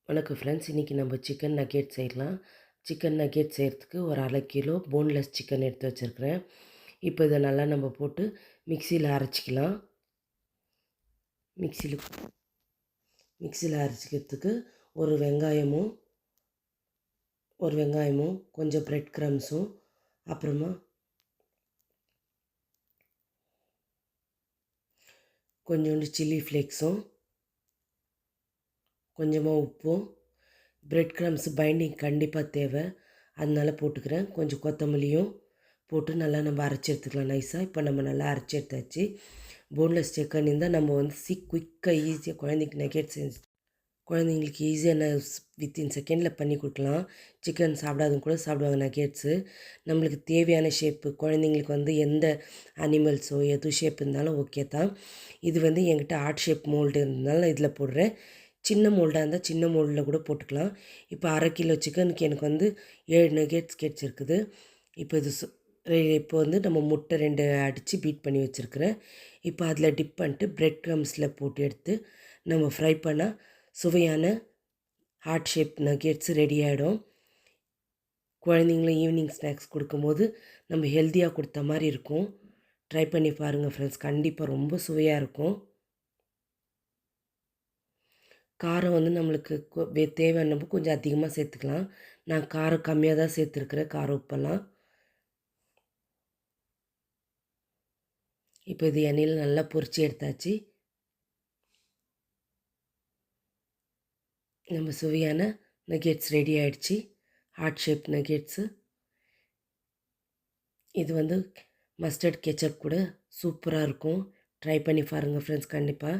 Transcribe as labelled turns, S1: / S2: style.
S1: வணக்கம் ஃப்ரெண்ட்ஸ். இன்றைக்கி நம்ம சிக்கன் நக்கெட் செய்யலாம். சிக்கன் நக்கெட் செய்கிறதுக்கு ஒரு 1/2 கிலோ போன்லெஸ் சிக்கன் எடுத்து வச்சுருக்கிறேன். இப்போ இதை நல்லா நம்ம போட்டு மிக்சியில் அரைச்சிக்கலாம். மிக்சியில் அரைச்சிக்கிறதுக்கு ஒரு வெங்காயமும் கொஞ்சம் பிரெட் க்ரம்ஸும் அப்புறமா கொஞ்சோண்டு சில்லி ஃப்ளேக்ஸும் கொஞ்சமாக உப்பும், பிரெட் க்ரம்ஸ் பைண்டிங் கண்டிப்பாக தேவை, அதனால போட்டுக்கிறேன். கொஞ்சம் கொத்தமல்லியும் போட்டு நல்லா நம்ம அரைச்சி எடுத்துக்கலாம் நைஸாக. இப்போ நம்ம நல்லா அரைச்சி எடுத்தாச்சு. போன்லெஸ் சிக்கன் இருந்தால் நம்ம வந்து குயிக்காக ஈஸியாக குழந்தைங்களுக்கு ஈஸியாக வித்தின் செகண்டில் பண்ணி கொடுக்கலாம். சிக்கன் சாப்பிடாதவங்க கூட சாப்பிடுவாங்க நக்கெட்ஸு. நம்மளுக்கு தேவையான ஷேப்பு குழந்தைங்களுக்கு வந்து எந்த அனிமல்ஸோ எது ஷேப் இருந்தாலும் ஓகே தான். இது வந்து என்கிட்ட ஆர்ட் ஷேப் மோல்டு இருந்ததுனால இதில் போடுறேன். சின்ன மோல்டாக இருந்தால் சின்ன மோல்டில் கூட போட்டுக்கலாம். இப்போ 1/2 கிலோ சிக்கனுக்கு எனக்கு வந்து 7 நக்கெட்ஸ் கிடச்சிருக்குது. இப்போ இது இப்போ வந்து நம்ம முட்டை 2 அடித்து பீட் பண்ணி வச்சுருக்கிறேன். இப்போ அதில் டிப் பண்ணிட்டு பிரெட் க்ரம்ஸில் போட்டு எடுத்து நம்ம ஃப்ரை பண்ணால் சுவையான ஹார்ட் ஷேப் நக்கெட்ஸ் ரெடி ஆகிடும். குழந்தைங்களும் ஈவினிங் ஸ்நாக்ஸ் கொடுக்கும்போது நம்ம ஹெல்த்தியாக கொடுத்த மாதிரி இருக்கும். ட்ரை பண்ணி பாருங்கள் ஃப்ரெண்ட்ஸ், கண்டிப்பாக ரொம்ப சுவையாக இருக்கும். காரம் வந்து நம்மளுக்கு தேவையானப்போ கொஞ்சம் அதிகமாக சேர்த்துக்கலாம். நான் காரம் கம்மியாக தான் சேர்த்துருக்குறேன், காரம் உப்பெல்லாம். இப்போ இது எண்ணெயில் நல்லா பொரித்து எடுத்தாச்சு. நம்ம சுவையான நக்கெட்ஸ் ரெடி ஆகிடுச்சு, ஹார்ட் ஷேப் நக்கெட்ஸு. இது வந்து மஸ்டர்ட் கெச்சப் கூட சூப்பராக இருக்கும். ட்ரை பண்ணி பாருங்கள் ஃப்ரெண்ட்ஸ் கண்டிப்பாக.